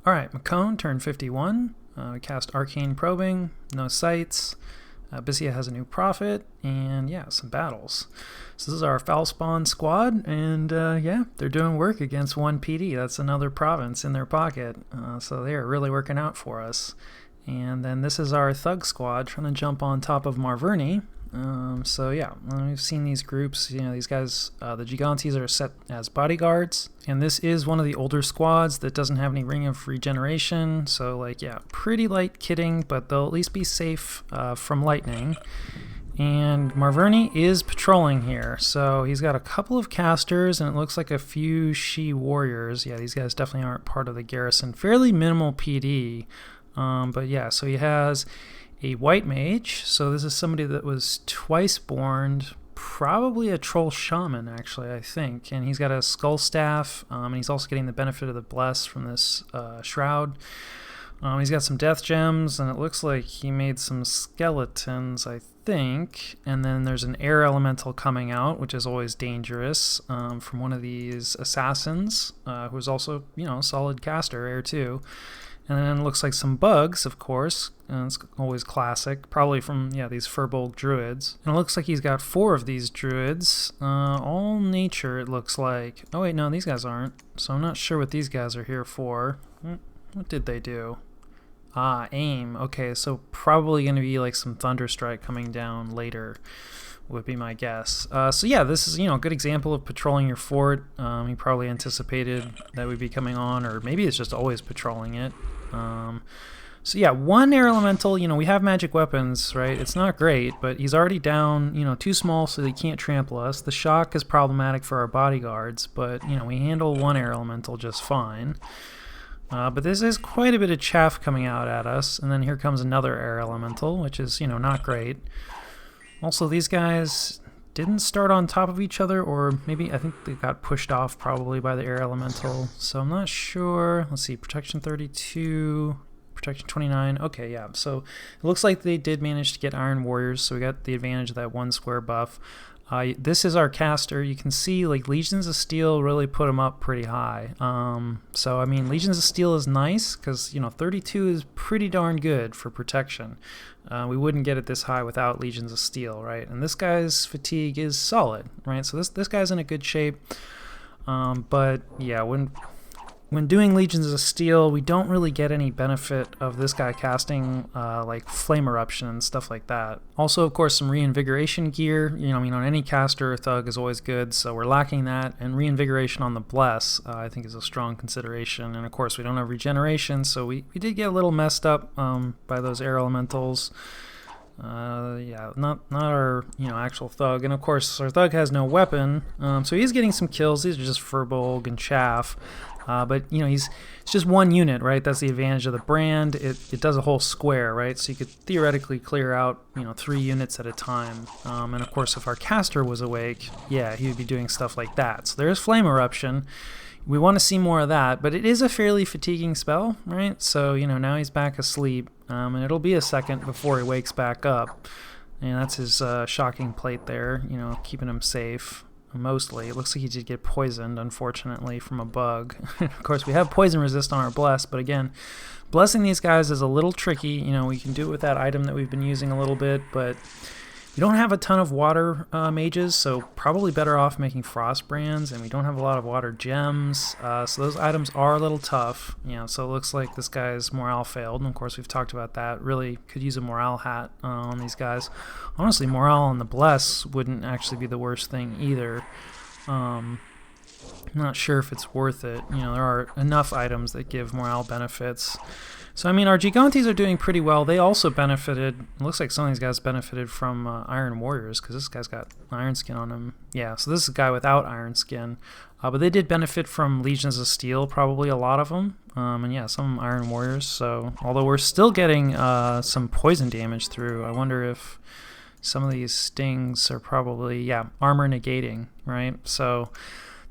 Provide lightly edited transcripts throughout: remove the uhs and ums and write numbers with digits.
Alright, Mekone turned 51. We cast Arcane Probing, no sights. Bissia has a new prophet, and yeah, some battles. So this is our Foul Spawn squad, and yeah, they're doing work against 1 PD. That's another province in their pocket. So they are really working out for us. And then this is our Thug squad trying to jump on top of Marverni. So yeah, we've seen these groups, you know, these guys, the Gigantes are set as bodyguards, and this is one of the older squads that doesn't have any Ring of Regeneration, so like, yeah, pretty light kitting, but they'll at least be safe from lightning. And Marverni is patrolling here, so he's got a couple of casters, and it looks like a few She warriors. Yeah, these guys definitely aren't part of the garrison. Fairly minimal PD, but yeah, so he has a white mage, so this is somebody that was twice born, probably a troll shaman actually, I think, and he's got a skull staff, and he's also getting the benefit of the bless from this shroud. He's got some death gems, and it looks like he made some skeletons, I think, and then there's an air elemental coming out, which is always dangerous, from one of these assassins, who's also, you know, a solid caster, air 2. And then it looks like some bugs, of course, and it's always classic, probably from, yeah, these Fumbling druids. And it looks like he's got 4 of these druids, all nature it looks like. Oh wait, no, these guys aren't, so I'm not sure what these guys are here for. What did they do? Aim. Okay, so probably going to be like some Thunderstrike coming down later, would be my guess. So yeah, this is, you know, a good example of patrolling your fort. He probably anticipated that we'd be coming on, or maybe it's just always patrolling it. So yeah, 1 air elemental, you know, we have magic weapons, right? It's not great, but he's already down, you know, too small so they can't trample us. The shock is problematic for our bodyguards, but, you know, we handle 1 air elemental just fine. But this is quite a bit of chaff coming out at us, and then here comes another air elemental, which is, you know, not great. Also, these guys didn't start on top of each other, or maybe I think they got pushed off probably by the air elemental, so I'm not sure. Let's see, protection 32, protection 29. Okay, yeah, so it looks like they did manage to get Iron Warriors, so we got the advantage of that 1 square buff. This is our caster. You can see like Legions of Steel really put them up pretty high. So I mean, Legions of Steel is nice because, you know, 32 is pretty darn good for protection. We wouldn't get it this high without Legions of Steel, right? And this guy's fatigue is solid, right? So this guy's in a good shape. But yeah, when doing Legions of Steel, we don't really get any benefit of this guy casting like Flame Eruption and stuff like that. Also, of course, some Reinvigoration gear. You know, I mean, on any caster, Thug is always good, so we're lacking that. And Reinvigoration on the Bless, I think, is a strong consideration. And of course, we don't have Regeneration, so we did get a little messed up by those Air Elementals. Yeah, not our, you know, actual Thug. And of course, our Thug has no weapon, so he's getting some kills. These are just Fumbling and chaff. But, you know, it's just 1 unit, right? That's the advantage of the brand. It does a whole square, right? So you could theoretically clear out, you know, 3 units at a time. And of course, if our caster was awake, yeah, he would be doing stuff like that. So there's Flame Eruption. We want to see more of that, but it is a fairly fatiguing spell, right? So, you know, now he's back asleep, and it'll be a second before he wakes back up. And that's his shocking plate there, you know, keeping him safe. Mostly. It looks like he did get poisoned, unfortunately, from a bug. Of course, we have poison resist on our Bless, but again, blessing these guys is a little tricky. You know, we can do it with that item that we've been using a little bit, but we don't have a ton of water mages, so probably better off making frost brands, and we don't have a lot of water gems, so those items are a little tough. You know, so it looks like this guy's morale failed, and of course we've talked about that. Really could use a morale hat on these guys. Honestly, morale on the Bless wouldn't actually be the worst thing either. I'm not sure if it's worth it. You know, there are enough items that give morale benefits. So, I mean, our Gigantes are doing pretty well. They also benefited, it looks like some of these guys benefited from Iron Warriors, because this guy's got Iron Skin on him. Yeah, so this is a guy without Iron Skin. But they did benefit from Legions of Steel, probably a lot of them. And yeah, some Iron Warriors. So, although we're still getting some poison damage through, I wonder if some of these stings are probably, yeah, armor negating, right? So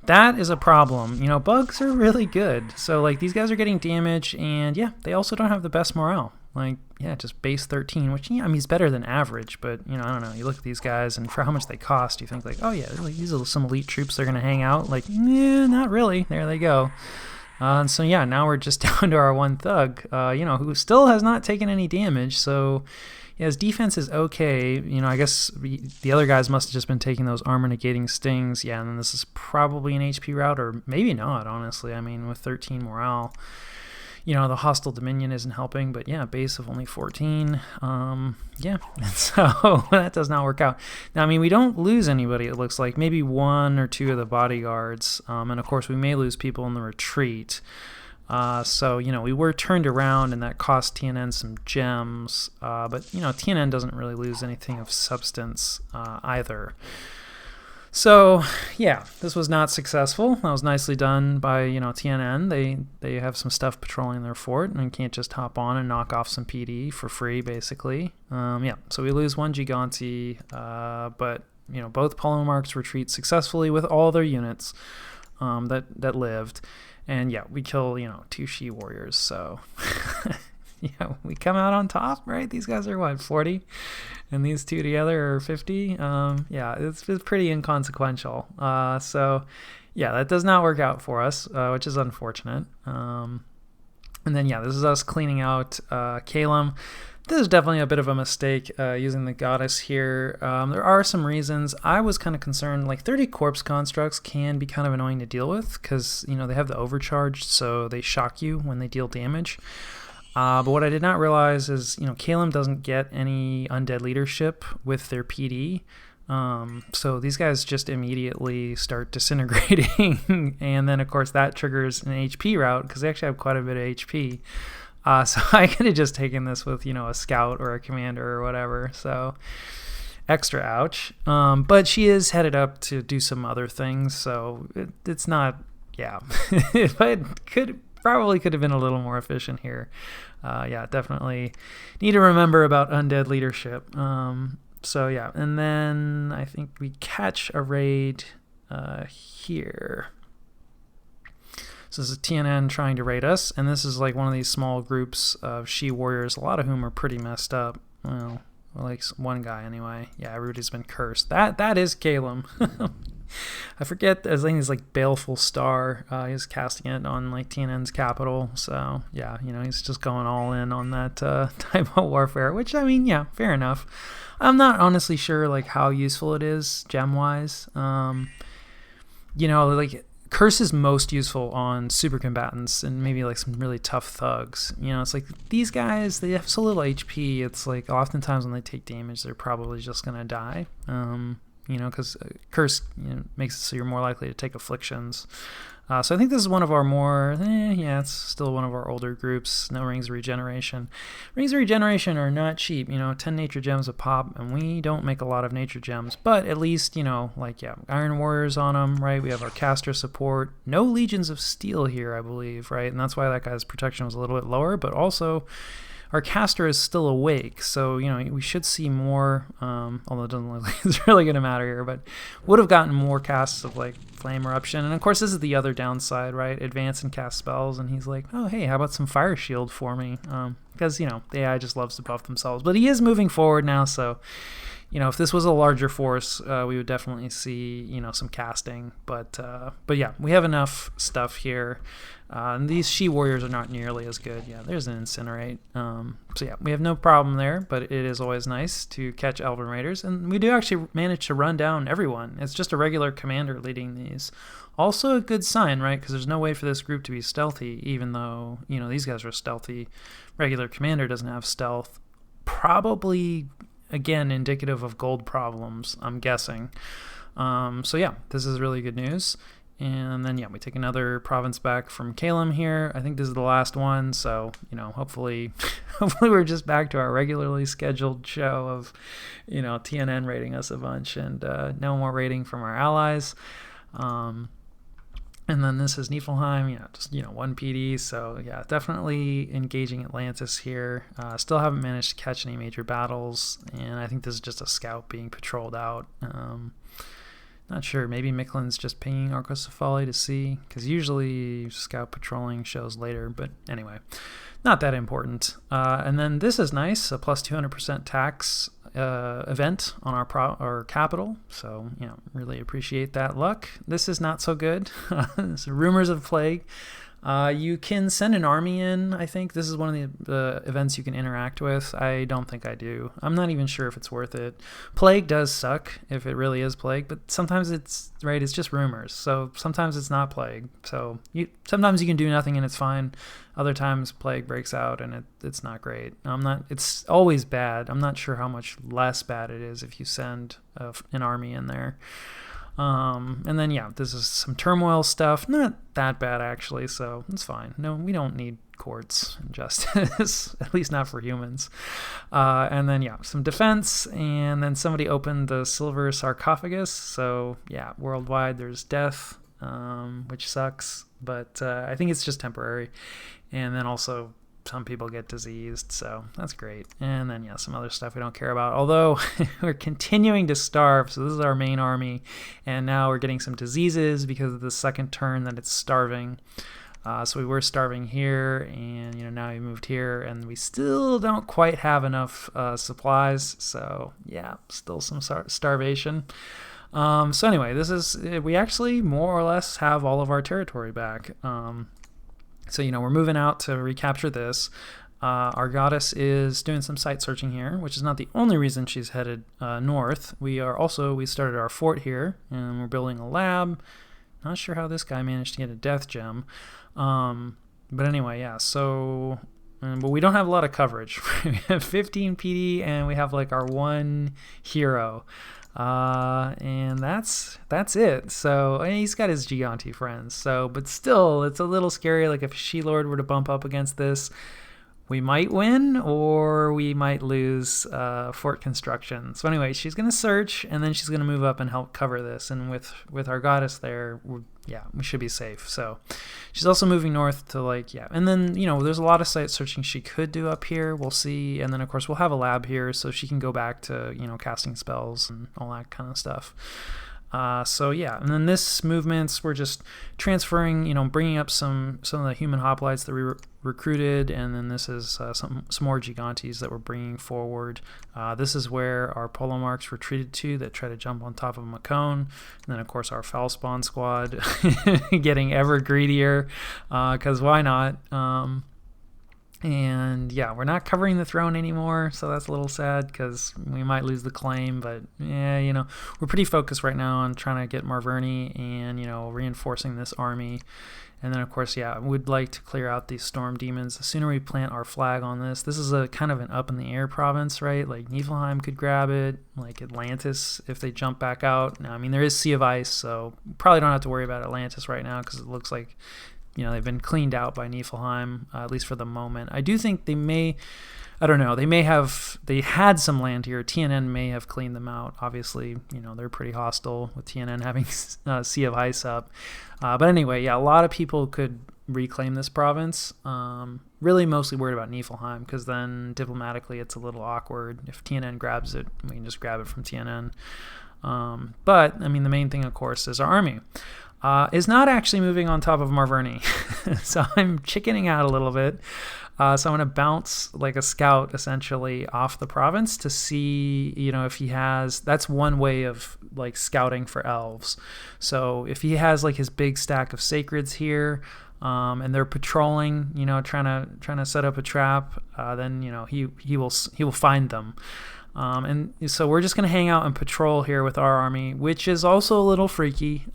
that is a problem. You know, bugs are really good. So, like, these guys are getting damage, and yeah, they also don't have the best morale. Like, yeah, just base 13, which, yeah, I mean, he's better than average, but, you know, I don't know. You look at these guys, and for how much they cost, you think, like, oh, yeah, like, these are some elite troops that are going to hang out. Like, yeah, not really. There they go. And so yeah, now we're just down to our one thug, who still has not taken any damage. So yeah, his defense is okay. I guess the other guys must have just been taking those armor negating stings. Yeah, and then this is probably an HP route, or maybe not, honestly. I mean, with 13 morale, the hostile dominion isn't helping, but yeah, base of only 14. Yeah, and so that does not work out. Now, I mean, we don't lose anybody, it looks like. Maybe 1 or 2 of the bodyguards. And of course, we may lose people in the retreat. So, we were turned around, and that cost TNN some gems. But, TNN doesn't really lose anything of substance either. So, yeah, this was not successful. That was nicely done by, TNN. They have some stuff patrolling their fort, and can't just hop on and knock off some PD for free, basically. Yeah, so we lose 1 Gigante, but, both polemarks retreat successfully with all their units that lived. And, yeah, we kill, 2 she warriors, so... Yeah, we come out on top, right? These guys are, what, 40? And these 2 together are 50? Yeah, it's pretty inconsequential. So, yeah, that does not work out for us, which is unfortunate. And then, yeah, this is us cleaning out Kalem. This is definitely a bit of a mistake using the goddess here. There are some reasons. I was kind of concerned, like 30 corpse constructs can be kind of annoying to deal with because, they have the overcharge, so they shock you when they deal damage. But what I did not realize is, Kalem doesn't get any undead leadership with their PD. So these guys just immediately start disintegrating. And then, of course, that triggers an HP route because they actually have quite a bit of HP. So I could have just taken this with, a scout or a commander or whatever. So extra ouch. But she is headed up to do some other things. So it's not, yeah. If I probably could have been a little more efficient here. Yeah, definitely need to remember about undead leadership. So yeah, and then I think we catch a raid here. So this is TNN trying to raid us, and this is like one of these small groups of she warriors, a lot of whom are pretty messed up. Well, like one guy anyway. Yeah, everybody's been cursed. That is Kalem. I forget, I think he's like Baleful Star. He's casting it on like TNN's capital. So yeah, he's just going all in on that type of warfare, which I mean, yeah, fair enough. I'm not honestly sure like how useful it is gem wise. Like Curse is most useful on super combatants and maybe like some really tough thugs. It's like these guys, they have so little HP. It's like oftentimes when they take damage, they're probably just gonna die. Because Curse makes it so you're more likely to take afflictions. So I think this is one of our more, it's still one of our older groups. No Rings of Regeneration. Rings of Regeneration are not cheap, 10 nature gems a pop, and we don't make a lot of nature gems. But at least, Iron Warriors on them, right? We have our caster support. No Legions of Steel here, I believe, right? And that's why that guy's protection was a little bit lower, but also our caster is still awake, so we should see more, although it doesn't look like it's really going to matter here, but would have gotten more casts of like Flame Eruption. And of course this is the other downside, right? Advance and cast spells, and he's like, oh hey, how about some Fire Shield for me? Because the AI just loves to buff themselves, but he is moving forward now, so if this was a larger force, we would definitely see some casting, but yeah, we have enough stuff here. And these she warriors are not nearly as good. Yeah, there's an Incinerate. So yeah, we have no problem there, but it is always nice to catch Elven Raiders, and we do actually manage to run down everyone. It's just a regular commander leading these. Also a good sign, right? Because there's no way for this group to be stealthy, even though these guys are stealthy. Regular commander doesn't have stealth. Probably, again, indicative of gold problems, I'm guessing. So yeah, this is really good news. And then, yeah, we take another province back from Kalem here. I think this is the last one, so, hopefully we're just back to our regularly scheduled show of, TNN raiding us a bunch and no more raiding from our allies. And then this is Niflheim, just, 1 PD, so, yeah, definitely engaging Atlantis here. Still haven't managed to catch any major battles, and I think this is just a scout being patrolled out. Not sure. Maybe Miklin's just pinging Arcocephali to see, because usually scout patrolling shows later. But anyway, not that important. And then this is nice, a plus 200% tax event on our capital. So, really appreciate that luck. This is not so good. Rumors of Plague. You can send an army in, I think. This is one of the events you can interact with. I don't think I do. I'm not even sure if it's worth it. Plague does suck, if it really is plague, but sometimes it's just rumors. So sometimes it's not plague. So sometimes you can do nothing and it's fine. Other times plague breaks out and it's not great. It's always bad. I'm not sure how much less bad it is if you send an army in there. And then, this is some turmoil stuff. Not that bad, actually, so it's fine. No, we don't need courts and justice, at least not for humans. And then, some defense, and then somebody opened the silver sarcophagus. So, worldwide there's death, which sucks, but I think it's just temporary. And then also some people get diseased, so that's great. And then some other stuff we don't care about, although we're continuing to starve. So this is our main army, and now we're getting some diseases because of the second turn that it's starving. So we were starving here, and now we moved here, and we still don't quite have enough supplies. So still some starvation. So anyway, we actually more or less have all of our territory back. So, we're moving out to recapture this. Our goddess is doing some site searching here, which is not the only reason she's headed north. We started our fort here, and we're building a lab. Not sure how this guy managed to get a death gem. But anyway, so... but we don't have a lot of coverage. We have 15 PD, and we have our one hero. And that's it. So he's got his Gigante friends. But still, it's a little scary. If She-Lord were to bump up against this, we might win or we might lose fort construction. So anyway, she's gonna search, and then she's gonna move up and help cover this. And with our goddess there, we should be safe. So she's also moving north to and then there's a lot of site searching she could do up here. We'll see. And then of course we'll have a lab here, so she can go back to casting spells and all that kind of stuff. And then this movements, we're just transferring, bringing up some of the human hoplites that we recruited, and then this is some more Gigantes that we're bringing forward. This is where our polo marks retreated to that try to jump on top of Mekone, and then of course our foul spawn squad getting ever greedier, because why not? And we're not covering the throne anymore, so that's a little sad because we might lose the claim. But we're pretty focused right now on trying to get Marverni and reinforcing this army. And then of course we'd like to clear out these storm demons. The sooner we plant our flag on this is a kind of an up in the air province, right? Niflheim could grab it, Atlantis if they jump back out. Now there is Sea of Ice, so probably don't have to worry about Atlantis right now because it looks like they've been cleaned out by Niflheim, at least for the moment. I do think they had some land here. TNN may have cleaned them out. Obviously, they're pretty hostile with TNN having Sea of Ice up. But anyway, a lot of people could reclaim this province. Really mostly worried about Niflheim because then diplomatically it's a little awkward. If TNN grabs it, we can just grab it from TNN. But, the main thing, of course, is our army. Is not actually moving on top of Marverni. So I'm chickening out a little bit. So I'm going to bounce a scout essentially off the province to see, if he has, that's one way of scouting for elves. So if he has his big stack of sacreds here, and they're patrolling, trying to set up a trap, then, he will find them. And so we're just going to hang out and patrol here with our army, which is also a little freaky.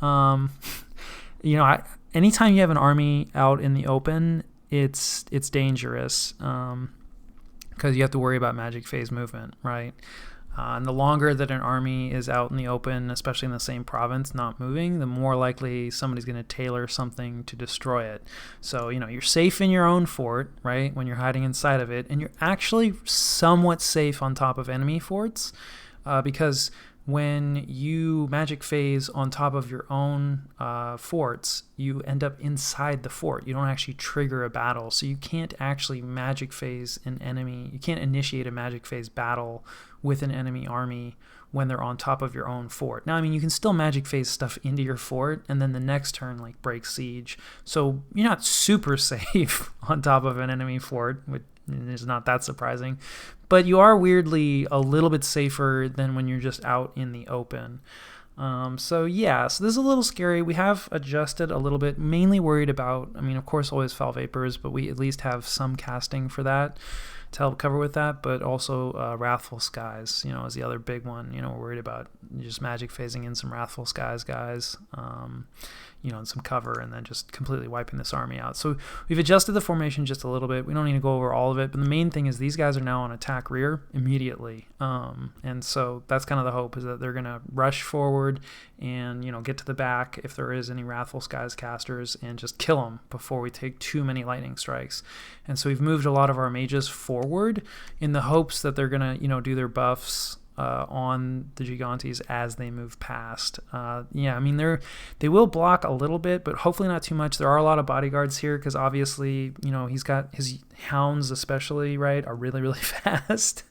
Anytime you have an army out in the open, it's dangerous because you have to worry about magic phase movement, right? And the longer that an army is out in the open, especially in the same province, not moving, the more likely somebody's going to tailor something to destroy it. So, you're safe in your own fort, right, when you're hiding inside of it, and you're actually somewhat safe on top of enemy forts because when you magic phase on top of your own forts, you end up inside the fort. You don't actually trigger a battle, so you can't actually magic phase an enemy. You can't initiate a magic phase battle with an enemy army when they're on top of your own fort. Now, you can still magic phase stuff into your fort, and then the next turn, break siege. So you're not super safe on top of an enemy fort, which is not that surprising. But you are weirdly a little bit safer than when you're just out in the open. So yeah, so this is a little scary. We have adjusted a little bit, mainly worried about, I mean, of course, always foul vapors, but we at least have some casting for that to help cover with that, but also Wrathful Skies, is the other big one. We're worried about just magic phasing in some Wrathful Skies guys, and some cover, and then just completely wiping this army out. So we've adjusted the formation just a little bit. We don't need to go over all of it, but the main thing is these guys are now on attack rear immediately. And so that's kind of the hope, is that they're going to rush forward and, get to the back if there is any Wrathful Skies casters, and just kill them before we take too many lightning strikes. And so we've moved a lot of our mages forward in the hopes that they're going to, do their buffs on the Gigantes as they move past. I mean, they will block a little bit, but hopefully not too much. There are a lot of bodyguards here because obviously, he's got his hounds especially, right, are really, really fast.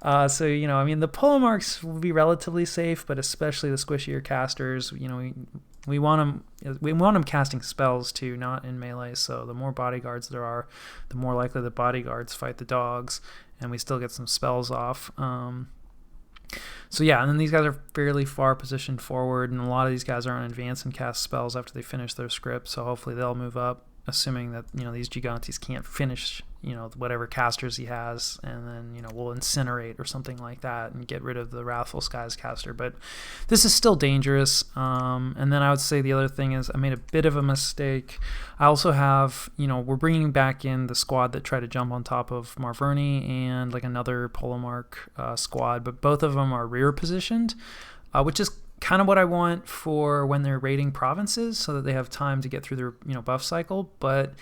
So, I mean, the polo marks will be relatively safe, but especially the squishier casters, we want them casting spells too, not in melee. So the more bodyguards there are, the more likely the bodyguards fight the dogs, and we still get some spells off. So yeah, and then these guys are fairly far positioned forward, and a lot of these guys are on advance and cast spells after they finish their script, so hopefully they'll move up, assuming that, these Gigantes can't finish, whatever casters he has, and then, we'll incinerate or something like that and get rid of the Wrathful Skies caster. But this is still dangerous. And then I would say the other thing is I made a bit of a mistake. I also have, we're bringing back in the squad that tried to jump on top of Marverni and like another Polomark squad, but both of them are rear positioned, which is kind of what I want for when they're raiding provinces, so that they have time to get through their buff cycle. But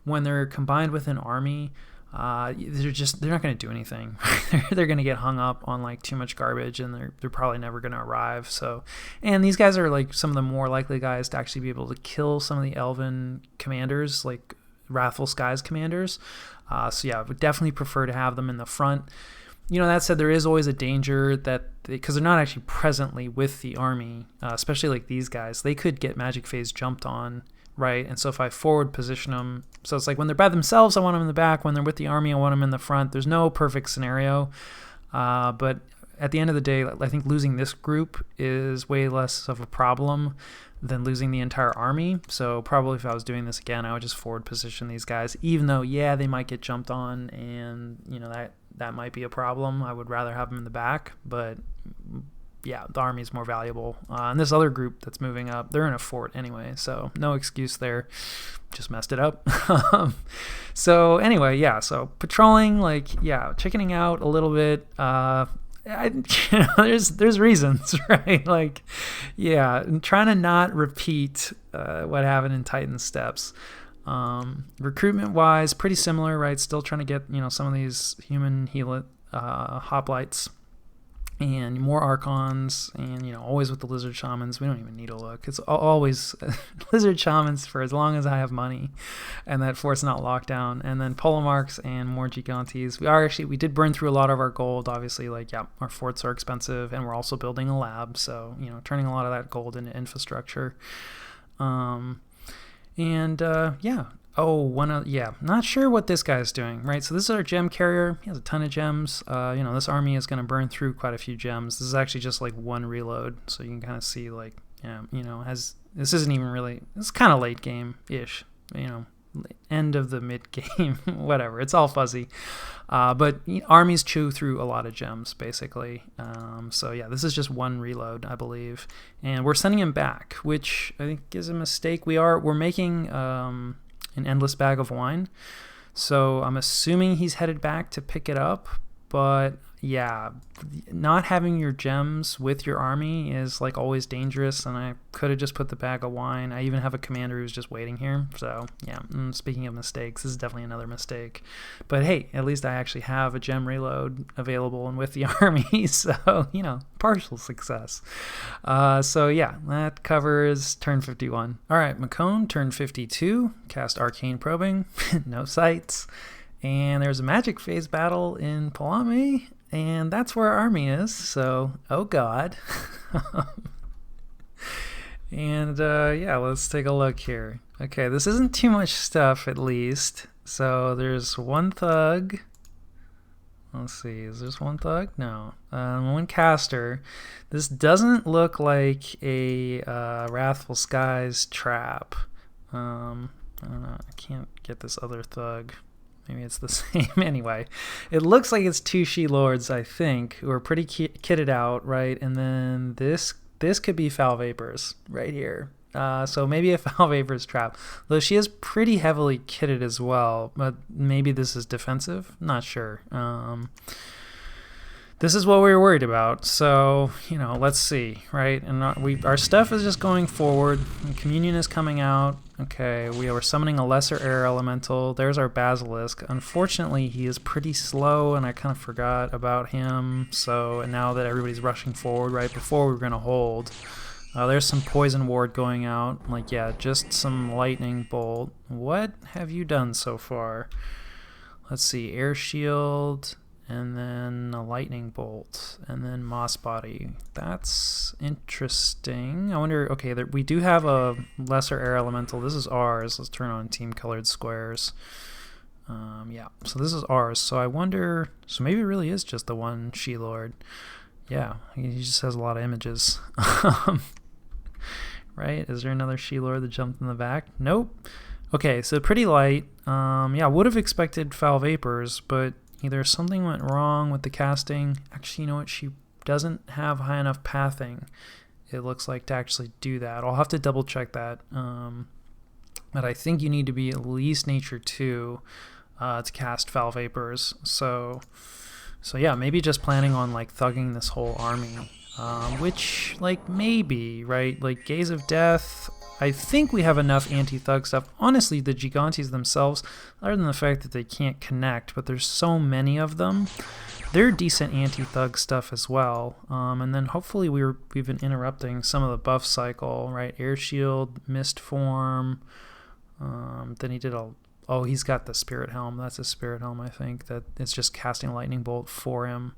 when they're combined with an army, they're not going to do anything. They're going to get hung up on like too much garbage, and they're probably never going to arrive. So, and these guys are like some of the more likely guys to actually be able to kill some of the Elven commanders, like Wrathful Skies commanders. So yeah, I would definitely prefer to have them in the front. That said, there is always a danger that, because they're not actually presently with the army, especially like these guys, they could get magic phase jumped on, right? And so if I forward position them, so it's like when they're by themselves, I want them in the back. When they're with the army, I want them in the front. There's no perfect scenario. But at the end of the day, I think losing this group is way less of a problem than losing the entire army. So probably if I was doing this again, I would just forward position these guys, even though, yeah, they might get jumped on, and, that might be a problem. I would rather have them in the back, but yeah, the army is more valuable. And this other group that's moving up, they're in a fort anyway, so no excuse there. Just messed it up. So anyway, yeah, so patrolling, chickening out a little bit. There's reasons, right? Like, yeah, I'm trying to not repeat what happened in Titan Steps. Recruitment wise, pretty similar, right? Still trying to get, some of these human hoplites and more archons, and, always with the lizard shamans. We don't even need to look. It's always lizard shamans for as long as I have money and that fort's not locked down. And then Polomarks and more Gigantes. We did burn through a lot of our gold, obviously. Our forts are expensive, and we're also building a lab, so, turning a lot of that gold into infrastructure. Not sure what this guy's doing, right? So this is our gem carrier. He has a ton of gems. This army is going to burn through quite a few gems. This is actually just like one reload, so you can kind of see this isn't even really, it's kind of late game-ish, end of the mid game, whatever. It's all fuzzy. But armies chew through a lot of gems, basically. So yeah, this is just one reload, I believe. And we're sending him back, which I think is a mistake. We're making an endless bag of wine. So I'm assuming he's headed back to pick it up. But yeah, not having your gems with your army is like always dangerous, and I could have just put the bag of wine. I even have a commander who's just waiting here. So yeah, speaking of mistakes, this is definitely another mistake. But hey, at least I actually have a gem reload available and with the army, so partial success. So yeah, that covers turn 51. All right, Mekone, turn 52, cast Arcane Probing, no sights. And there's a magic phase battle in Palame, and that's where our army is, so, oh god. And, let's take a look here. Okay, this isn't too much stuff, at least. So there's one thug. Let's see. Is this one thug? No. One caster. This doesn't look like a Wrathful Skies trap. I don't know. I can't get this other thug. Maybe it's the same. Anyway, it looks like it's 2 She-Lords, I think, who are pretty kitted out, right? And then this could be Foul Vapors right here. So maybe a Foul Vapors trap. Though she is pretty heavily kitted as well, but maybe this is defensive? Not sure. This is what we were worried about. So, let's see, right? And our stuff is just going forward. And Communion is coming out. Okay, we are summoning a lesser air elemental. There's our Basilisk. Unfortunately, he is pretty slow, and I kind of forgot about him. So, and now that everybody's rushing forward, right before we were going to hold, there's some Poison Ward going out. Just some Lightning Bolt. What have you done so far? Let's see, Air Shield, and then a Lightning Bolt, and then Moss Body. That's interesting. I wonder, okay, we do have a lesser air elemental. This is ours. Let's turn on team colored squares. Yeah, so this is ours. So I wonder, so maybe it really is just the one She-Lord. Yeah, he just has a lot of images. Right? Is there another She-Lord that jumped in the back? Nope. Okay, so pretty light. Yeah, would have expected Foul Vapors, but either something went wrong with the casting. Actually, you know what? She doesn't have high enough pathing, it looks like, to actually do that. I'll have to double check that. But I think you need to be at least Nature 2 to cast Foul Vapors. So yeah, maybe just planning on thugging this whole army. Which, maybe, right? Gaze of Death, I think we have enough anti-thug stuff. Honestly, the Gigantes themselves, other than the fact that they can't connect, but there's so many of them, they're decent anti-thug stuff as well. And then hopefully we've been interrupting some of the buff cycle, right? Air Shield, Mist Form, then he did he's got the Spirit Helm. That's a Spirit Helm, I think, that it's just casting Lightning Bolt for him.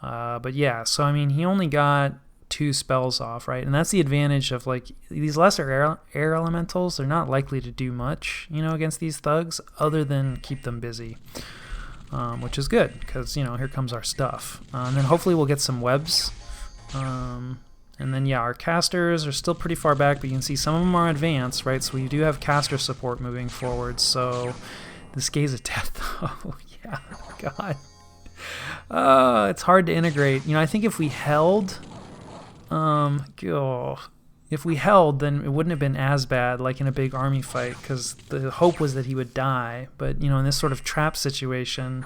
But yeah, so I mean, he only got 2 spells off, right? And that's the advantage of these lesser air elementals. They're not likely to do much, against these thugs, other than keep them busy, which is good because here comes our stuff. And then hopefully we'll get some webs. And then yeah, our casters are still pretty far back, but you can see some of them are advanced, right? So we do have caster support moving forward. So this Gaze of Death, though, yeah, God. It's hard to integrate. I think if we held, then it wouldn't have been as bad, in a big army fight, because the hope was that he would die. But, in this sort of trap situation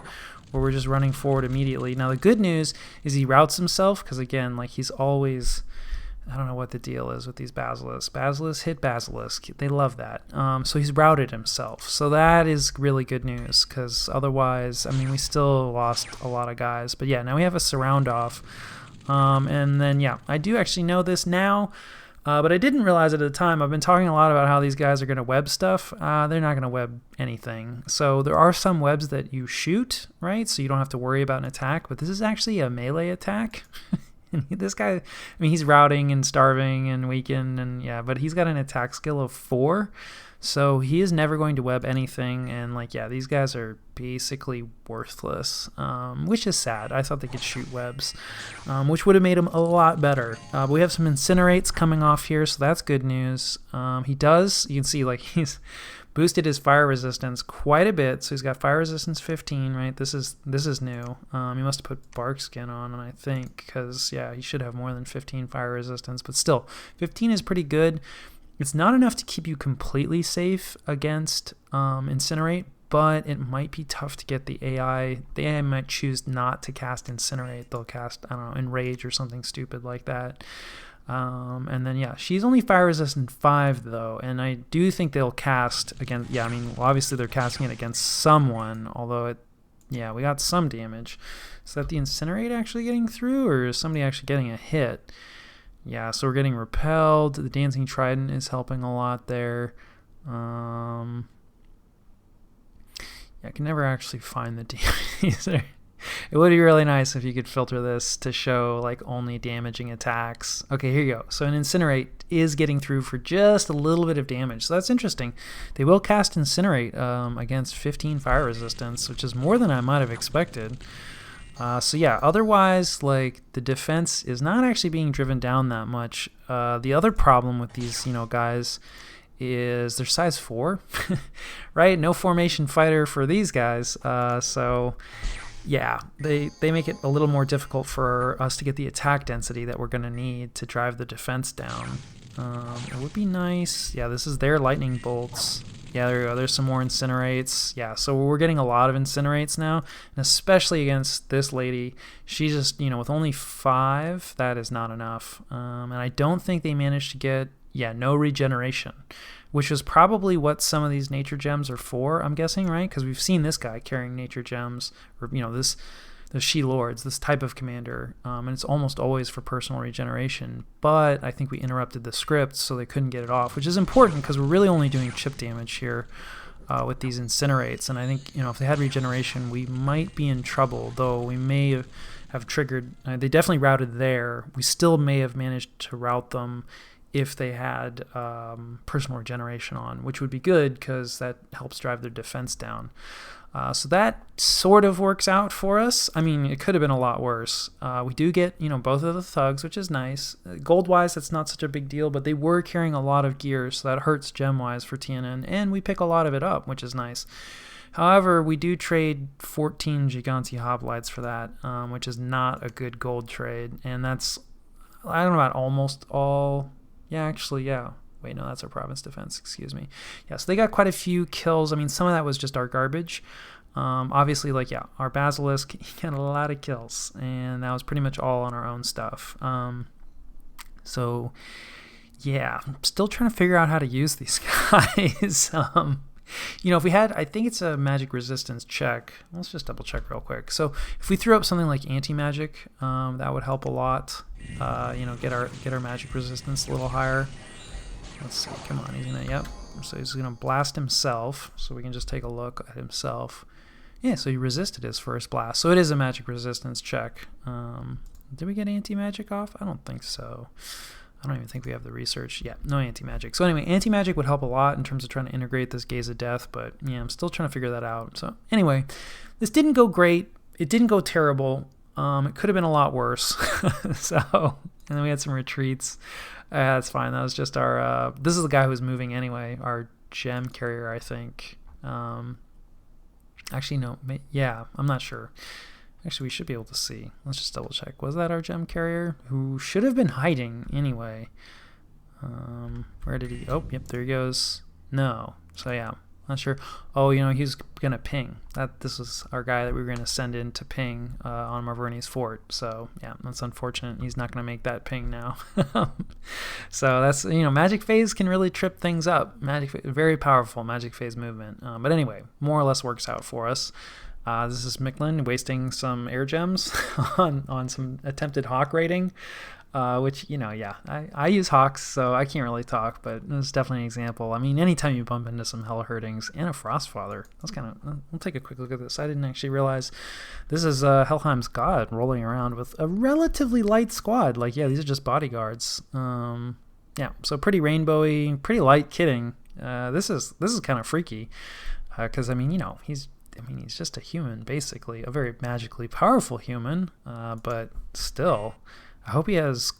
where we're just running forward immediately. Now, the good news is he routes himself, because, again, he's always... I don't know what the deal is with these Basilisks. Basilisk hit Basilisk. They love that. So he's routed himself. So that is really good news, because otherwise, I mean, we still lost a lot of guys. But yeah, now we have a surround off. And then, yeah, I do actually know this now, but I didn't realize it at the time. I've been talking a lot about how these guys are going to web stuff. They're not going to web anything. So there are some webs that you shoot, right? So you don't have to worry about an attack. But this is actually a melee attack. This guy, I mean, he's routing and starving and weakened, and yeah, but he's got an attack skill of 4, so he is never going to web anything, and yeah, these guys are basically worthless, which is sad. I thought they could shoot webs, which would have made him a lot better. But we have some Incinerates coming off here, so that's good news. You can see he's boosted his fire resistance quite a bit, so he's got fire resistance 15, right? This is new. He must have put bark skin on, I think, because yeah, he should have more than 15 fire resistance, but still, 15 is pretty good. It's not enough to keep you completely safe against Incinerate, but it might be tough to get the AI. The AI might choose not to cast Incinerate. They'll cast, I don't know, Enrage or something stupid like that. And then yeah, she's only fire resistant 5 though, and I do think they'll cast against, yeah, I mean, well, obviously they're casting it against someone, although we got some damage. Is that the Incinerate actually getting through, or is somebody actually getting a hit? Yeah, so we're getting repelled. The Dancing Trident is helping a lot there. Yeah, I can never actually find the damage. It would be really nice if you could filter this to show only damaging attacks. Okay, here you go. So an Incinerate is getting through for just a little bit of damage. So that's interesting. They will cast Incinerate against 15 fire resistance, which is more than I might have expected. So yeah, otherwise, like, the defense is not actually being driven down that much. The other problem with these, guys is they're size 4, right? No formation fighter for these guys. So yeah, they make it a little more difficult for us to get the attack density that we're going to need to drive the defense down. It would be nice. Yeah, this is their lightning bolts. Yeah, there we go. There's some more incinerates. Yeah, so we're getting a lot of incinerates now, and especially against this lady. She just, with only 5, that is not enough. And I don't think they managed to get, no regeneration, which is probably what some of these nature gems are for, I'm guessing, right? Because we've seen this guy carrying nature gems, or, the She Lords, this type of commander, and it's almost always for personal regeneration, but I think we interrupted the script so they couldn't get it off, which is important because we're really only doing chip damage here with these incinerates, and I think, if they had regeneration, we might be in trouble, though we may have triggered, they definitely routed there, we still may have managed to route them if they had personal regeneration on, which would be good because that helps drive their defense down. So that sort of works out for us. I mean, it could have been a lot worse. We do get, both of the thugs, which is nice. Gold-wise, that's not such a big deal, but they were carrying a lot of gear, so that hurts gem-wise for TNN, and we pick a lot of it up, which is nice. However, we do trade 14 Giganti Hoplites for that, which is not a good gold trade, and that's, I don't know about almost all. Yeah, actually, yeah. Wait, no, that's our province defense. Excuse me. Yeah, so they got quite a few kills. I mean, some of that was just our garbage. Obviously, our Basilisk, he got a lot of kills, and that was pretty much all on our own stuff. So, yeah, I'm still trying to figure out how to use these guys. If we had, I think it's a magic resistance check. Let's just double check real quick. So if we threw up something like anti-magic, that would help a lot. Get our magic resistance a little higher. Let's see. Come on, he's gonna. Yep. So he's gonna blast himself. So we can just take a look at himself. Yeah. So he resisted his first blast. So it is a magic resistance check. Did we get anti-magic off? I don't think so. I don't even think we have the research. Yeah, no anti-magic. So anyway, anti-magic would help a lot in terms of trying to integrate this Gaze of Death, but yeah, I'm still trying to figure that out. So anyway, this didn't go great. It didn't go terrible. It could have been a lot worse. And then we had some retreats. That's fine. That was just our, this is the guy who's moving anyway, our gem carrier, I think. Actually, no. Yeah, I'm not sure. Actually, we should be able to see. Let's just double check. Was that our gem carrier? Who should have been hiding anyway. Where did he? Oh, yep, there he goes. No. So yeah, not sure. Oh, he's gonna ping. This was our guy that we were gonna send in to ping on Marverni's fort. So yeah, that's unfortunate. He's not gonna make that ping now. So that's, magic phase can really trip things up. Very powerful magic phase movement. But anyway, more or less works out for us. This is Mekone wasting some air gems on some attempted hawk raiding, which, I use hawks, so I can't really talk, but it's definitely an example. I mean, anytime you bump into some Hell Herdings and a Frostfather, that's kind of, we'll take a quick look at this. I didn't actually realize this is Helheim's God rolling around with a relatively light squad. These are just bodyguards. So pretty rainbowy, pretty light kitting. This is kind of freaky, because, he's just a human, basically, a very magically powerful human, but still, I hope he has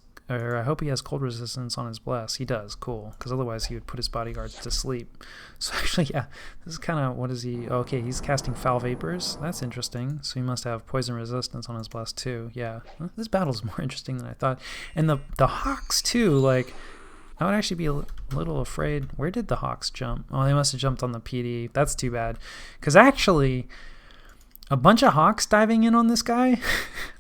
cold resistance on his bless. He does, cool, because otherwise he would put his bodyguards to sleep. So actually, yeah, this is kind of, what is he? Okay, he's casting foul vapors. That's interesting. So he must have poison resistance on his bless too. Yeah, this battle's more interesting than I thought. And the hawks too, I would actually be a little afraid. Where did the hawks jump? Oh, they must have jumped on the PD. That's too bad. Because actually, a bunch of hawks diving in on this guy,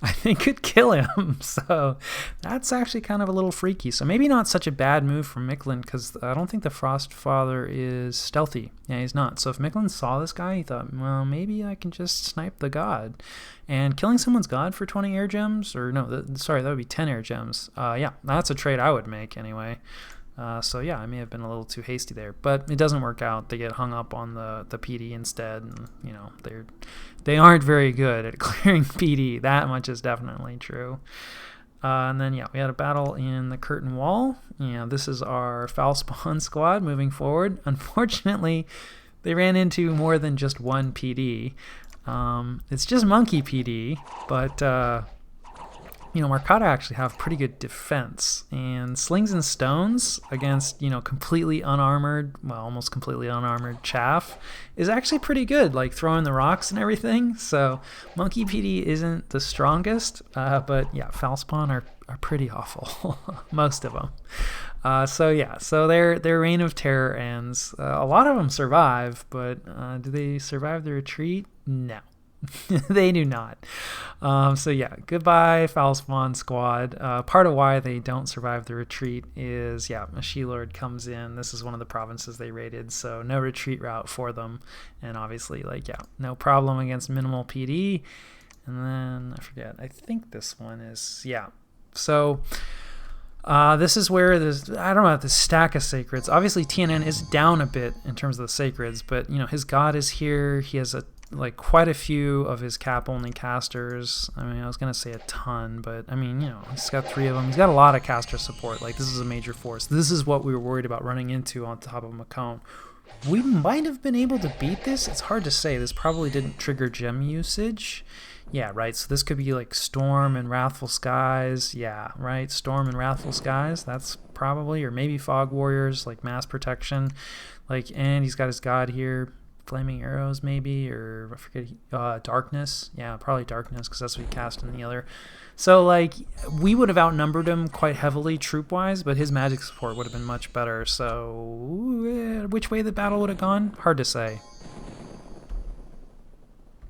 I think could kill him. So that's actually kind of a little freaky. So maybe not such a bad move from Mekone, because I don't think the Frostfather is stealthy. Yeah, he's not. So if Mekone saw this guy, he thought, well, maybe I can just snipe the god. And killing someone's god for 20 air gems, or no, that would be 10 air gems. Yeah, that's a trade I would make anyway. So yeah, I may have been a little too hasty there, but it doesn't work out. They get hung up on the PD instead, and they aren't very good at clearing PD. That much is definitely true. And then yeah, we had a battle in the Curtain Wall. This is our foul spawn squad moving forward. Unfortunately, they ran into more than just one PD. It's just monkey PD, but Markata actually have pretty good defense, and slings and stones against, completely unarmored, well, almost completely unarmored chaff is actually pretty good, like throwing the rocks and everything. So monkey PD isn't the strongest, but yeah, foul spawn are pretty awful, most of them. So their reign of terror ends. A lot of them survive, but do they survive the retreat? No. They do not. Goodbye, Foul Spawn Squad. Part of why they don't survive the retreat is, a She-Lord comes in. This is one of the provinces they raided, so no retreat route for them. And obviously, no problem against minimal PD. And then, I forget, I think this one is, So, this is where there's, I don't know, the stack of sacreds. Obviously, TNN is down a bit in terms of the sacreds, but, his god is here. He has quite a few of his cap-only casters. I mean, I was going to say a ton, but, he's got 3 of them. He's got a lot of caster support. This is a major force. This is what we were worried about running into on top of Mekone. We might have been able to beat this. It's hard to say. This probably didn't trigger gem usage. Yeah, right. So this could be Storm and Wrathful Skies. Yeah, right. Storm and Wrathful Skies. That's probably, or maybe Fog Warriors, mass protection. And he's got his god here. Flaming Arrows, maybe, or I forget, Darkness. Yeah, probably Darkness, because that's what he cast in the other. So, we would have outnumbered him quite heavily troop-wise, but his magic support would have been much better. So, which way the battle would have gone? Hard to say.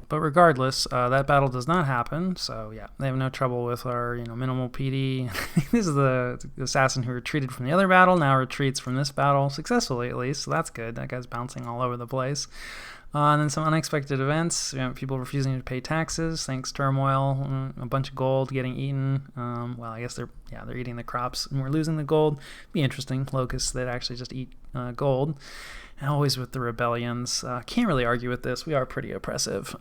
But regardless, that battle does not happen, so they have no trouble with our, minimal PD. This is the assassin who retreated from the other battle, now retreats from this battle, successfully at least, so that's good. That guy's bouncing all over the place. And then some unexpected events, people refusing to pay taxes, thanks turmoil, a bunch of gold getting eaten. I guess they're eating the crops, and we're losing the gold. Be interesting, locusts that actually just eat gold. And always with the rebellions. Can't really argue with this. We are pretty oppressive.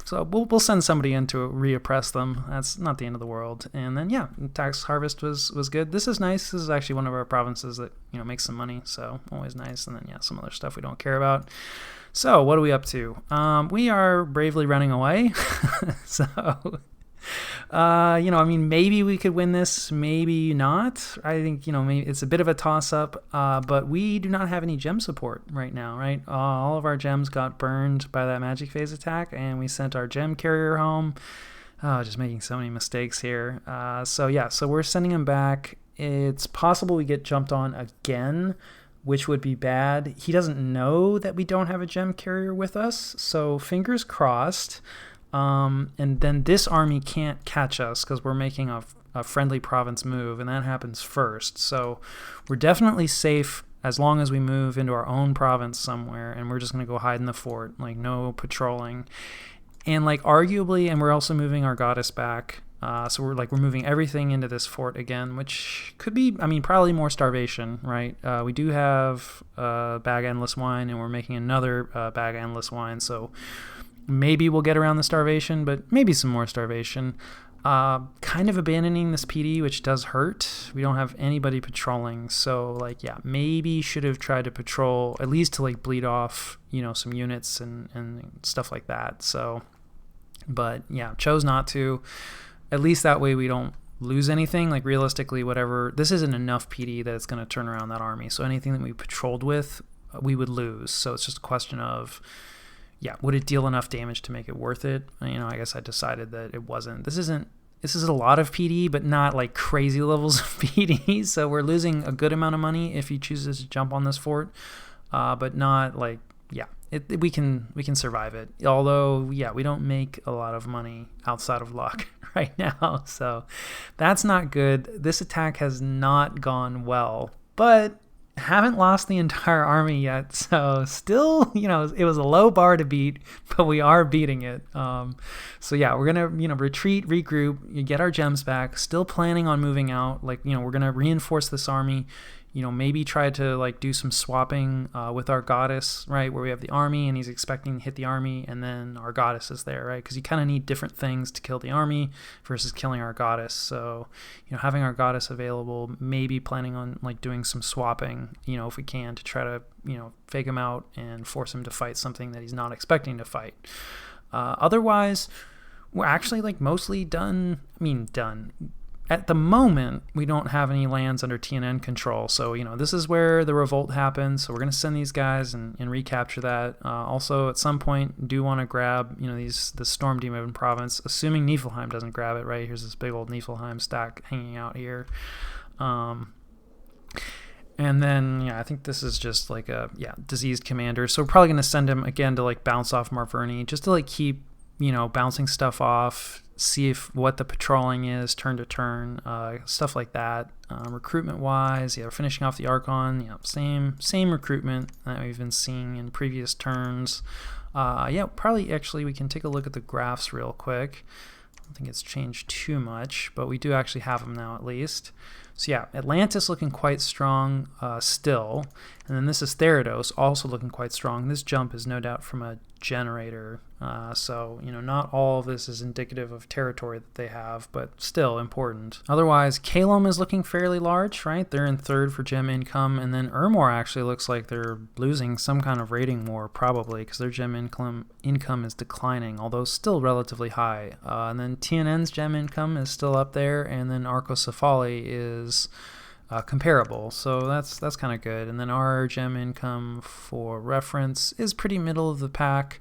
So we'll send somebody in to re-oppress them. That's not the end of the world. And then, tax harvest was good. This is nice. This is actually one of our provinces that, makes some money. So always nice. And then, some other stuff we don't care about. So what are we up to? We are bravely running away. So... maybe we could win this, maybe not. I think, maybe it's a bit of a toss-up, but we do not have any gem support right now, right? All of our gems got burned by that magic phase attack, and we sent our gem carrier home. Just making so many mistakes here. So we're sending him back. It's possible we get jumped on again, which would be bad. He doesn't know that we don't have a gem carrier with us, so fingers crossed. And then this army can't catch us because we're making a friendly province move, and that happens first. So we're definitely safe as long as we move into our own province somewhere, and we're just going to go hide in the fort, no patrolling. And arguably, and we're also moving our goddess back. So we're moving everything into this fort again, which could be, probably more starvation, right? We do have a bag of endless wine, and we're making another bag of endless wine, so maybe we'll get around the starvation, but maybe some more starvation. Kind of abandoning this PD, which does hurt. We don't have anybody patrolling, so maybe should have tried to patrol at least to bleed off, some units and stuff like that. So, but chose not to. At least that way we don't lose anything. Realistically, whatever, this isn't enough PD that it's going to turn around that army. So anything that we patrolled with, we would lose. So it's just a question of, would it deal enough damage to make it worth it? I guess I decided that it wasn't. This is a lot of PD, but not crazy levels of PD. So we're losing a good amount of money if he chooses to jump on this fort, but not we can survive it. Although, we don't make a lot of money outside of luck right now. So that's not good. This attack has not gone well, but haven't lost the entire army yet, so still, it was a low bar to beat, but we are beating it. We're gonna, retreat, regroup, get our gems back. Still planning on moving out. We're gonna reinforce this army. Maybe try to do some swapping with our goddess, right? Where we have the army and he's expecting to hit the army, and then our goddess is there, right? Because you kind of need different things to kill the army versus killing our goddess. So, having our goddess available, maybe planning on doing some swapping, if we can, to try to fake him out and force him to fight something that he's not expecting to fight. Otherwise, we're actually like mostly done. Done. At the moment, we don't have any lands under TNN control, so this is where the revolt happens. So we're going to send these guys and recapture that. Also, at some point, do want to grab the Storm Demon province, assuming Niflheim doesn't grab it. Right, here's this big old Niflheim stack hanging out here, and then I think this is just like a diseased commander. So we're probably going to send him again to like bounce off Marverni, just to like keep bouncing stuff off. See what the patrolling is turn to turn, stuff like that. Recruitment wise, finishing off the Archon, same recruitment that we've been seeing in previous turns. Probably actually we can take a look at the graphs real quick. I don't think it's changed too much, but we do actually have them now at least. So Atlantis looking quite strong still, and then this is Therados also looking quite strong. This jump is no doubt from a generator, so not all of this is indicative of territory that they have, but still important. Otherwise, Kalum is looking fairly large, right? They're in third for gem income, and then Ermor actually looks like they're losing some kind of rating war, probably because their gem income is declining, although still relatively high. And then TNN's gem income is still up there, and then Arcocephali is comparable, so that's kind of good. And then our gem income, for reference, is pretty middle of the pack.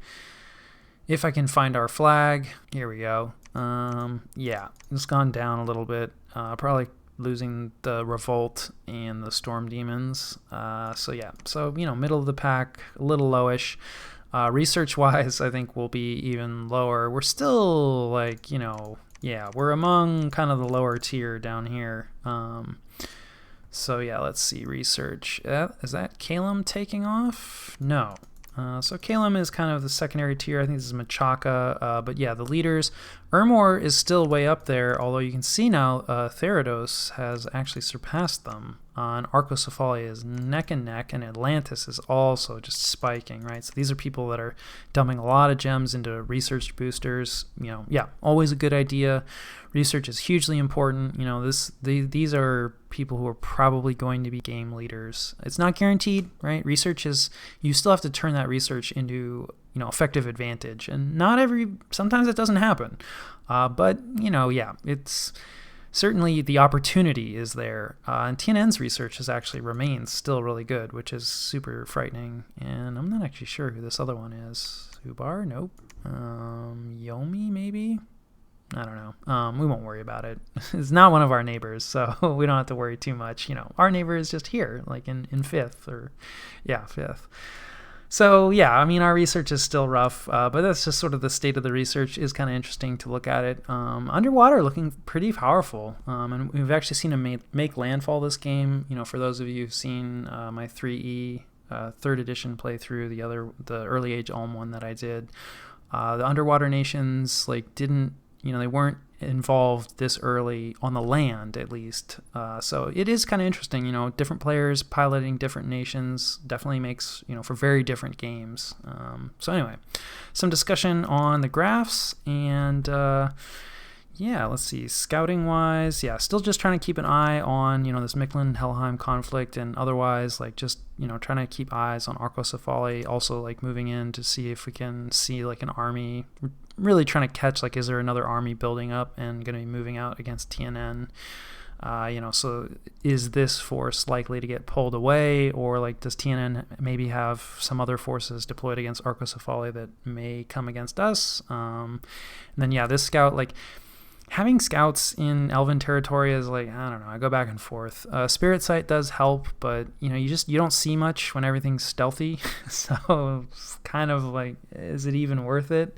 If I can find our flag, here we go. It's gone down a little bit, probably losing the revolt and the storm demons. So middle of the pack, a little lowish. Research wise, I think we'll be even lower. We're still like we're among kind of the lower tier down here. So let's see, research. Is that Kalum taking off? No. So Kalum is kind of the secondary tier. I think this is Machaca. But the leaders. Ermor is still way up there, although you can see now Therados has actually surpassed them. And Arcocephali is neck and neck, and Atlantis is also just spiking, right? So these are people that are dumping a lot of gems into research boosters. Always a good idea. Research is hugely important. These are people who are probably going to be game leaders. It's not guaranteed, right? Research is, you still have to turn that research into effective advantage, and sometimes it doesn't happen, but it's certainly the opportunity is there, and TNN's research has actually remained still really good, which is super frightening. And I'm not actually sure who this other one is. Ubar? Nope. Yomi, maybe? I don't know. We won't worry about it. It's not one of our neighbors, so we don't have to worry too much. Our neighbor is just here, like in fifth. So our research is still rough, but that's just sort of the state of the research. Is kind of interesting to look at it. Underwater looking pretty powerful, and we've actually seen them make landfall this game. For those of you who've seen my 3E 3rd edition playthrough, the early age Ulm one that I did, the underwater nations didn't. They weren't involved this early on the land, at least. So it is kind of interesting. Different players piloting different nations definitely makes, for very different games. So anyway, some discussion on the graphs, and let's see, scouting wise, still just trying to keep an eye on, this Mictlan-Helheim conflict, and otherwise, just, trying to keep eyes on Arcocephali, also, moving in to see if we can see, an army, really trying to catch, is there another army building up and going to be moving out against TNN? So is this force likely to get pulled away, or does TNN maybe have some other forces deployed against Arcocephali that may come against us? And then, this scout, having scouts in Elven territory is I don't know, I go back and forth. Spirit Sight does help, but you don't see much when everything's stealthy. So it's kind of is it even worth it?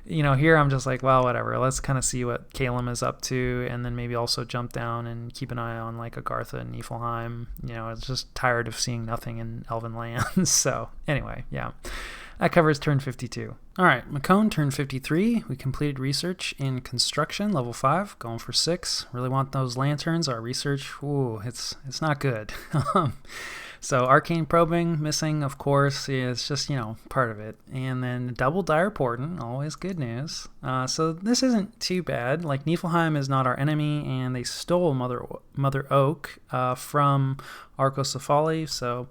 Here I'm just well, whatever. Let's kind of see what Kalum is up to, and then maybe also jump down and keep an eye on Agartha and Niflheim. It's just tired of seeing nothing in Elven lands. So anyway, that covers turn 52. All right, Mekone, turn 53. We completed research in construction, level 5, going for 6. Really want those lanterns. Our research, it's not good. So arcane probing missing, of course. Yeah, it's just, part of it. And then double dire portent, always good news. So this isn't too bad. Like, Niflheim is not our enemy, and they stole Mother Oak from Arcocephali, so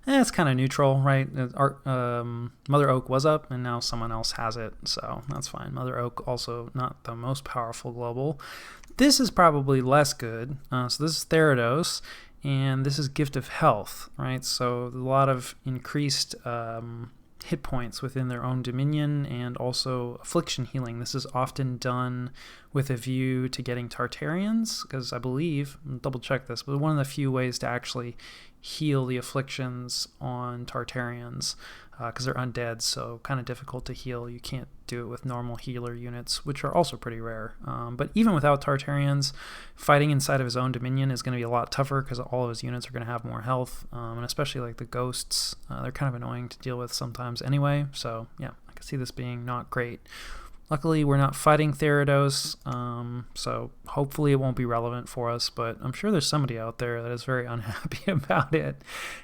it's kind of neutral, right? Mother Oak was up, and now someone else has it, so that's fine. Mother Oak also not the most powerful global. This is probably less good. So this is Therados, and this is Gift of Health, right? So a lot of increased hit points within their own dominion, and also affliction healing. This is often done with a view to getting Tartarians, because I believe, I'll double check this, but one of the few ways to actually heal the afflictions on Tartarians, because they're undead, so kind of difficult to heal. You can't do it with normal healer units, which are also pretty rare. But even without Tartarians, fighting inside of his own dominion is going to be a lot tougher, because all of his units are going to have more health, and especially like the ghosts, they're kind of annoying to deal with sometimes anyway. So yeah, I can see this being not great. Luckily, we're not fighting Therados, so hopefully it won't be relevant for us, but I'm sure there's somebody out there that is very unhappy about it.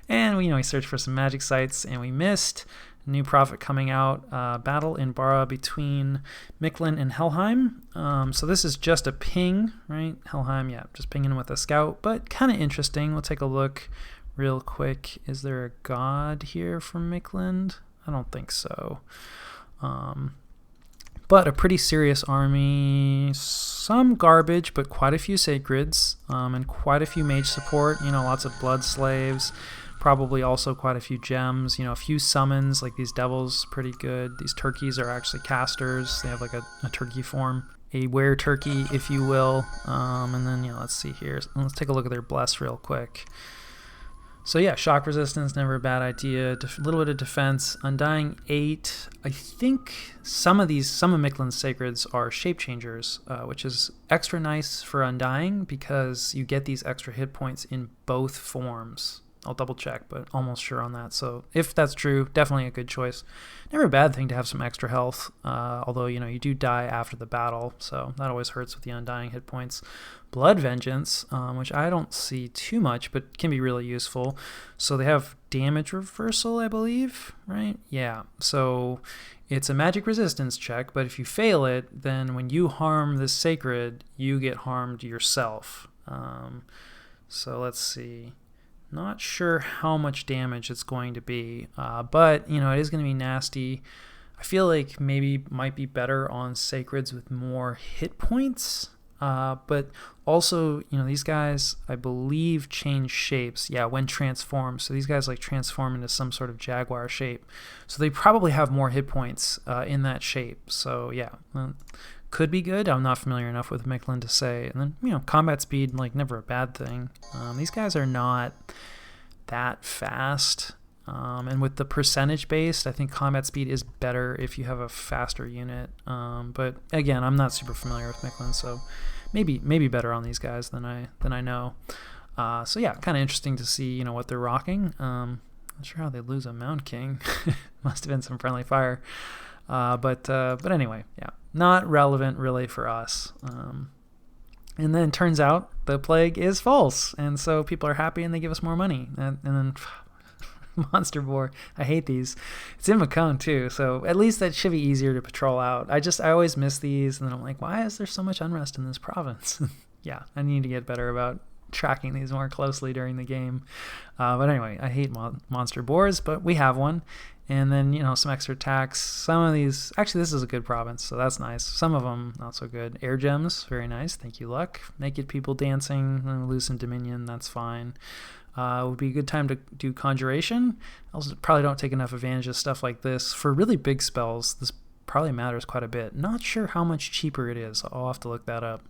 And we searched for some magic sites, and we missed. New prophet coming out, battle in Bara between Mekone and Helheim. So this is just a ping, right? Helheim, yeah, just pinging with a scout, but kind of interesting. We'll take a look real quick. Is there a god here from Mekone? I don't think so. But a pretty serious army, some garbage, but quite a few sacreds, and quite a few mage support, lots of blood slaves, probably also quite a few gems, a few summons, like these devils, pretty good. These turkeys are actually casters. They have like a turkey form, a were turkey, if you will. And then, let's see here. Let's take a look at their bless real quick. So yeah, shock resistance, never a bad idea. A little bit of defense. Undying 8. I think some of Mekone's sacreds are shape changers, which is extra nice for Undying because you get these extra hit points in both forms. I'll double check, but almost sure on that. So if that's true, definitely a good choice. Never a bad thing to have some extra health, although, you do die after the battle, so that always hurts with the Undying hit points. Blood Vengeance, which I don't see too much, but can be really useful. So they have damage reversal, I believe, right? Yeah, so it's a magic resistance check, but if you fail it, then when you harm the sacred, you get harmed yourself. So let's see. Not sure how much damage it's going to be, but it is going to be nasty. I feel like maybe might be better on sacreds with more hit points, but also these guys I believe change shapes. Yeah, when transformed. So these guys like transform into some sort of jaguar shape. So they probably have more hit points in that shape. So yeah. Could be good. I'm not familiar enough with Mekone to say. And then, combat speed, like, never a bad thing. These guys are not that fast. And with the percentage based, I think combat speed is better if you have a faster unit. But again, I'm not super familiar with Mekone, so maybe better on these guys than I know. So yeah, kind of interesting to see, what they're rocking. Not sure how they lose a Mound King. Must have been some friendly fire. But anyway, yeah, not relevant really for us. And then turns out the plague is false, and so people are happy and they give us more money. And then Monster Boar, I hate these. It's in Mekone too, so at least that should be easier to patrol out. I always miss these, and then I'm like, why is there so much unrest in this province? Yeah, I need to get better about tracking these more closely during the game. But anyway, I hate Monster Boars, but we have one. And then, some extra attacks. Some of these, actually, this is a good province, so that's nice. Some of them, not so good. Air gems, very nice. Thank you, luck. Naked people dancing, lose some dominion, that's fine. Would be a good time to do conjuration. Also, probably don't take enough advantage of stuff like this. For really big spells, this probably matters quite a bit. Not sure how much cheaper it is. I'll have to look that up.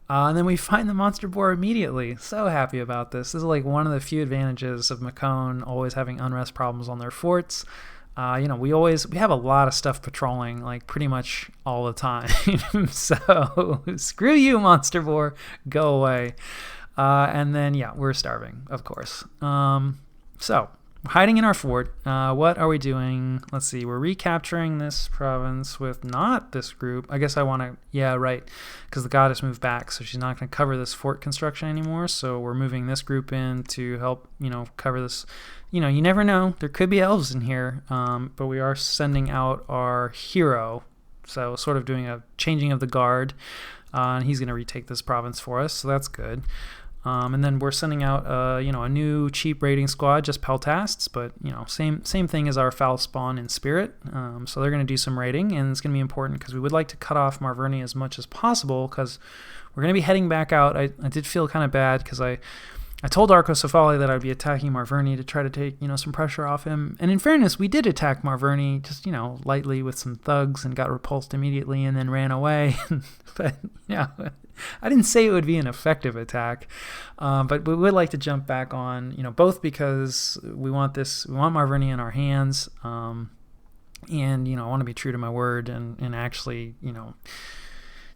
And then we find the Monster Boar immediately. So happy about this. This is like one of the few advantages of Mekone always having unrest problems on their forts. We have a lot of stuff patrolling like pretty much all the time. So screw you, Monster Boar, go away. And then yeah, we're starving, of course. So hiding in our fort. What are we doing? Let's see. We're recapturing this province with not this group. I guess I want to, yeah, right, because the goddess moved back, so she's not going to cover this fort construction anymore. So we're moving this group in to help, cover this. You never know. There could be elves in here, but we are sending out our hero. So sort of doing a changing of the guard, and he's going to retake this province for us. So that's good. And then we're sending out, a new cheap raiding squad, just Peltasts, but, same thing as our foul spawn in Spirit. So they're going to do some raiding, and it's going to be important because we would like to cut off Marverni as much as possible because we're going to be heading back out. I did feel kind of bad because I told Arcoscephali that I'd be attacking Marverni to try to take, some pressure off him. And in fairness, we did attack Marverni just, lightly with some thugs and got repulsed immediately and then ran away. But, I didn't say it would be an effective attack, but we would like to jump back on, both because we want Marverni in our hands, and, I want to be true to my word and actually,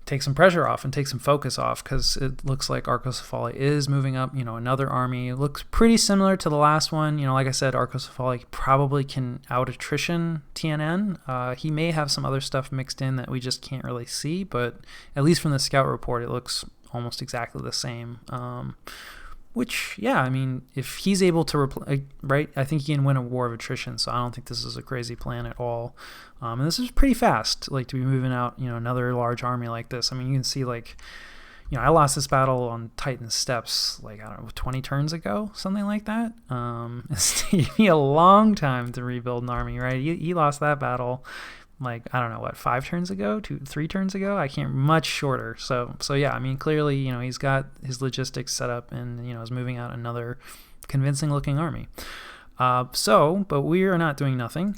take some pressure off and take some focus off because it looks like Arcoscephali is moving up, another army. It looks pretty similar to the last one. Like I said, Arcoscephali probably can out-attrition TNN. He may have some other stuff mixed in that we just can't really see, but at least from the scout report, it looks almost exactly the same. Which, yeah, I mean, if he's able to right, I think he can win a war of attrition, so I don't think this is a crazy plan at all. And this is pretty fast, to be moving out, another large army like this. I mean, you can see, I lost this battle on Titan Steps, 20 turns ago, something like that. It's taken me a long time to rebuild an army, right? He lost that battle, 5 turns ago, 3 turns ago? I can't, much shorter. So yeah, I mean, clearly, he's got his logistics set up and, is moving out another convincing looking army. But we are not doing nothing.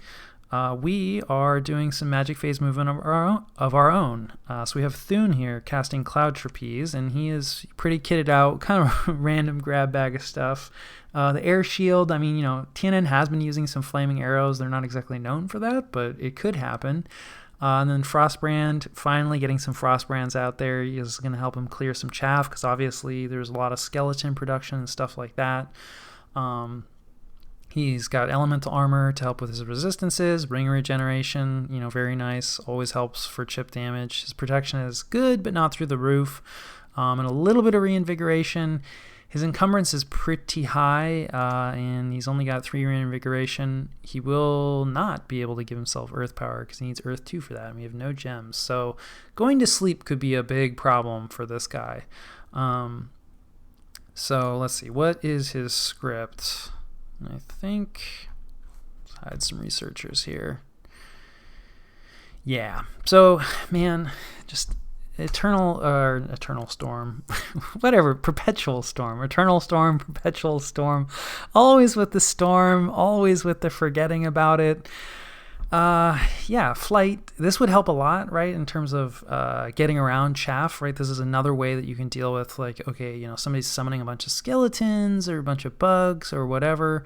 We are doing some magic phase movement of our own. So we have Thune here casting Cloud Trapeze, and he is pretty kitted out, kind of random grab bag of stuff. The air shield, I mean, TNN has been using some flaming arrows. They're not exactly known for that, but it could happen. And then Frostbrand, finally getting some Frostbrands out there is going to help him clear some chaff because obviously there's a lot of skeleton production and stuff like that. He's got elemental armor to help with his resistances, ring regeneration, very nice, always helps for chip damage. His protection is good, but not through the roof, and a little bit of reinvigoration. His encumbrance is pretty high, and he's only got 3 reinvigoration. He will not be able to give himself earth power because he needs earth 2 for that, and we have no gems. So going to sleep could be a big problem for this guy. So let's see, what is his script? I think, let's hide some researchers here. Yeah, so, man, just eternal storm, whatever, perpetual storm, eternal storm, perpetual storm, always with the storm, always with the forgetting about it. Yeah, flight, this would help a lot, right, in terms of getting around chaff, right? This is another way that you can deal with, somebody's summoning a bunch of skeletons or a bunch of bugs or whatever.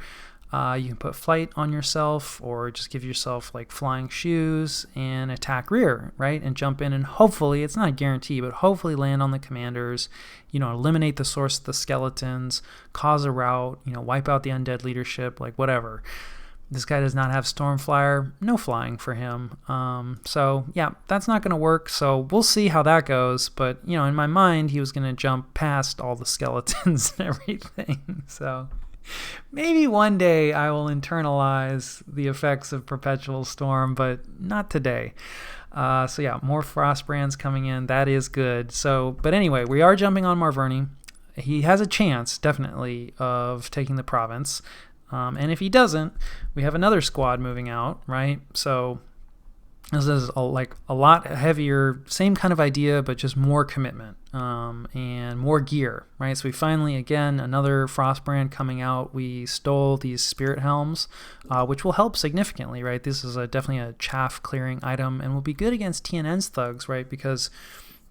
You can put flight on yourself or just give yourself, flying shoes and attack rear, right, and jump in and hopefully, it's not a guarantee, but hopefully land on the commanders, eliminate the source of the skeletons, cause a rout, wipe out the undead leadership, whatever. This guy does not have Stormflyer, no flying for him. So, yeah, that's not going to work. So we'll see how that goes. But, in my mind, he was going to jump past all the skeletons and everything. So maybe one day I will internalize the effects of Perpetual Storm, but not today. So, yeah, more Frostbrands coming in. That is good. So, but anyway, we are jumping on Marverni. He has a chance, definitely, of taking the province. And if he doesn't, we have another squad moving out, right? So this is a lot heavier, same kind of idea, but just more commitment and more gear, right? So we finally, again, another Frostbrand coming out. We stole these Spirit Helms, which will help significantly, right? This is definitely a chaff clearing item and will be good against TNN's thugs, right? Because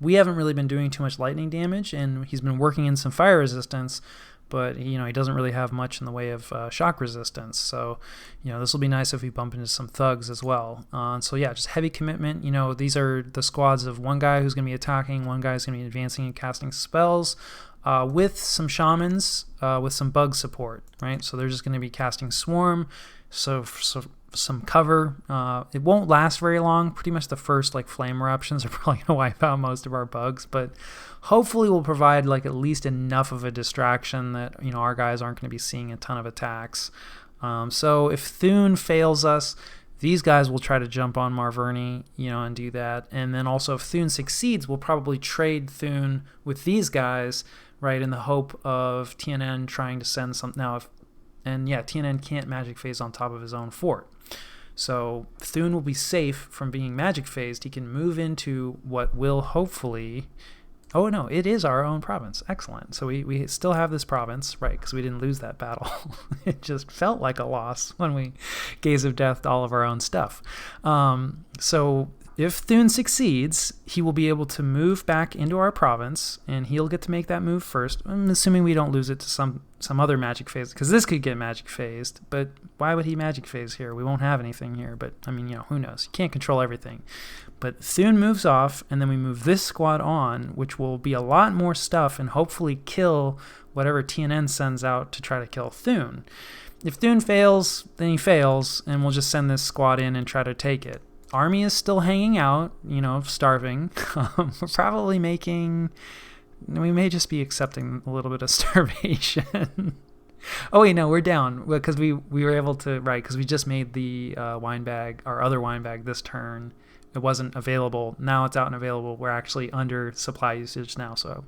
we haven't really been doing too much lightning damage, and he's been working in some fire resistance. but he doesn't really have much in the way of shock resistance. So this will be nice if we bump into some thugs as well. So yeah, just heavy commitment. These are the squads of one guy who's going to be attacking, one guy who's going to be advancing and casting spells, with some shamans, with some bug support, right? So they're just going to be casting swarm, so some cover. It won't last very long. Pretty much the first flame eruptions are probably going to wipe out most of our bugs, but hopefully we'll provide at least enough of a distraction that our guys aren't going to be seeing a ton of attacks. So if Thune fails us, these guys will try to jump on Marverni, and do that. And then also if Thune succeeds, we'll probably trade Thune with these guys, right, in the hope of TNN trying to send something. Now, TNN can't magic phase on top of his own fort. So Thune will be safe from being magic phased. He can move into what will hopefully... Oh, no, it is our own province. Excellent. So we still have this province, right, because we didn't lose that battle. It just felt like a loss when we Gaze of Death all of our own stuff. So if Thune succeeds, he will be able to move back into our province, and he'll get to make that move first. I'm assuming we don't lose it to some other magic phase, because this could get magic phased, but why would he magic phase here? We won't have anything here, but who knows? You can't control everything. But Thune moves off, and then we move this squad on, which will be a lot more stuff and hopefully kill whatever TNN sends out to try to kill Thune. If Thune fails, then he fails, and we'll just send this squad in and try to take it. Army is still hanging out, starving. We're probably we may just be accepting a little bit of starvation. Oh wait, no, we're down because we were able to, right, because we just made the wine bag, our other wine bag this turn. It wasn't available. Now it's out and available. We're actually under supply usage now. So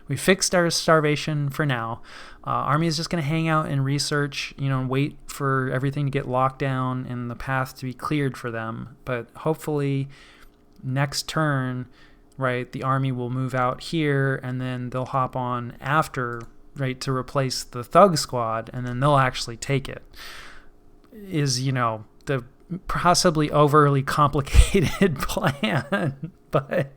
we fixed our starvation for now. Army is just going to hang out and research, and wait for everything to get locked down and the path to be cleared for them. But hopefully next turn, right, the army will move out here, and then they'll hop on after, right, to replace the thug squad, and then they'll actually take it. Is, the possibly overly complicated plan, but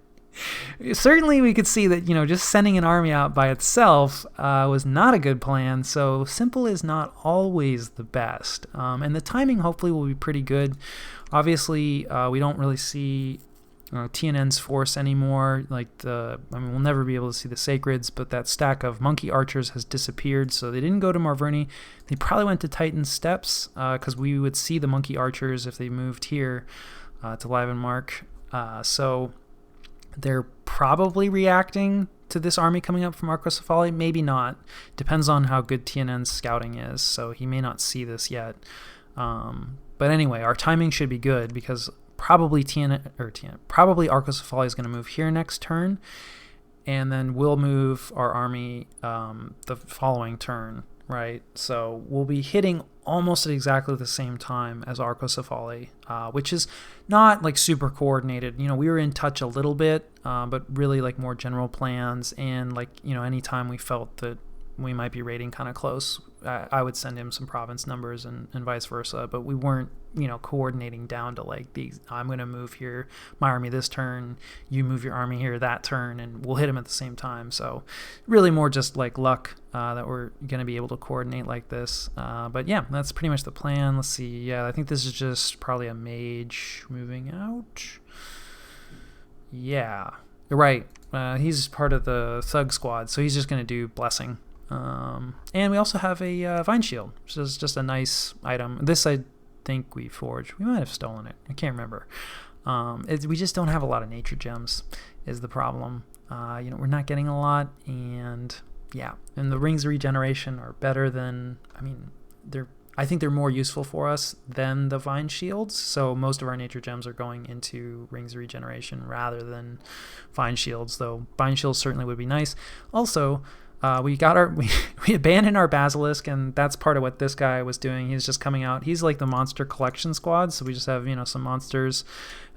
certainly we could see that just sending an army out by itself was not a good plan. So simple is not always the best, and the timing hopefully will be pretty good. Obviously we don't really see TNN's force anymore. We'll never be able to see the Sacreds, but that stack of monkey archers has disappeared, so they didn't go to Marverni. They probably went to Titan's Steps, because we would see the monkey archers if they moved here to Livenmark. So they're probably reacting to this army coming up from Arcocephali. Maybe not. Depends on how good TNN's scouting is, so he may not see this yet. But anyway, our timing should be good, because probably probably Arcocephali is going to move here next turn, and then we'll move our army the following turn, right? So we'll be hitting almost at exactly the same time as Arcocephali, which is not super coordinated. We were in touch a little bit, but really more general plans, and anytime we felt that we might be raiding kind of close, I would send him some province numbers and vice versa, but we weren't coordinating down to these. I'm going to move here, my army this turn, you move your army here that turn, and we'll hit him at the same time. So really more just luck that we're going to be able to coordinate like this. But yeah, that's pretty much the plan. Let's see. Yeah, I think this is just probably a mage moving out. Yeah, you're right. He's part of the thug squad, so he's just going to do blessing. And we also have a vine shield, which is just a nice item. This I think we forged. We might have stolen it. I can't remember. We just don't have a lot of nature gems is the problem. We're not getting a lot, and yeah, and the rings of regeneration are better than, I think they're more useful for us than the vine shields. So most of our nature gems are going into rings of regeneration rather than vine shields, though vine shields certainly would be nice. Also, we abandoned our basilisk, and that's part of what this guy was doing. He's just coming out. He's like the monster collection squad, so we just have some monsters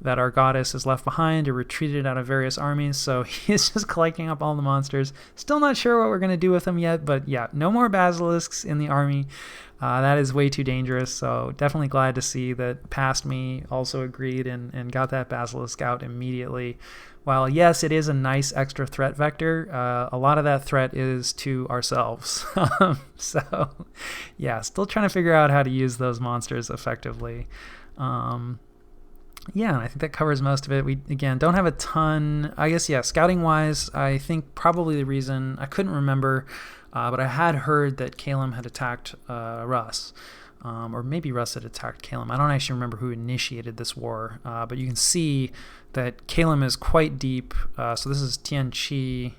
that our goddess has left behind or retreated out of various armies. So he's just collecting up all the monsters. Still not sure what we're going to do with them yet, but yeah, no more basilisks in the army. That is way too dangerous, so definitely glad to see that Past Me also agreed and got that Basilisk out immediately. While yes, it is a nice extra threat vector, a lot of that threat is to ourselves. So yeah, still trying to figure out how to use those monsters effectively. Yeah, I think that covers most of it. We, again, don't have a ton. I guess, yeah, scouting-wise, I think probably the reason, I couldn't remember, but I had heard that Calum had attacked Russ. Or maybe Russ had attacked Calum. I don't actually remember who initiated this war, but you can see that Calum is quite deep. So this is Tianqi,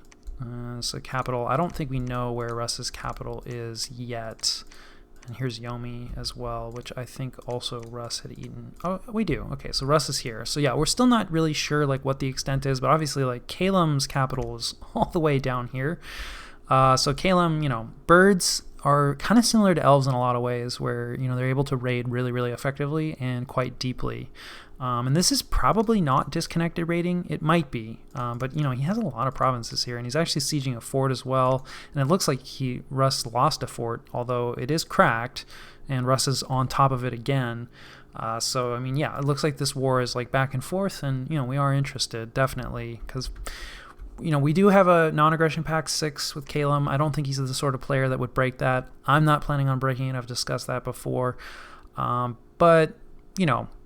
so capital. I don't think we know where Russ's capital is yet. And here's Yomi as well, which I think also Russ had eaten. Oh, we do. Okay, so Russ is here. So yeah, we're still not really sure like what the extent is, but obviously like Calum's capital is all the way down here. So Calum, birds are kind of similar to elves in a lot of ways where, they're able to raid really, really effectively and quite deeply. And this is probably not disconnected raiding. It might be, but he has a lot of provinces here, and he's actually sieging a fort as well. And it looks like Russ lost a fort, although it is cracked, and Russ is on top of it again. So I mean, yeah, it looks like this war is like back and forth, and we are interested definitely because we do have a non-aggression pact 6 with Calum. I don't think he's the sort of player that would break that. I'm not planning on breaking it. I've discussed that before, but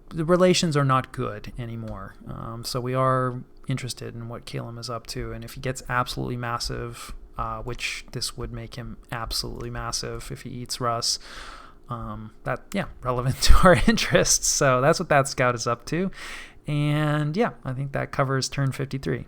the relations are not good anymore. So we are interested in what Calum is up to. And if he gets absolutely massive, which this would make him absolutely massive if he eats Russ, relevant to our interests. So that's what that scout is up to. And yeah, I think that covers turn 53.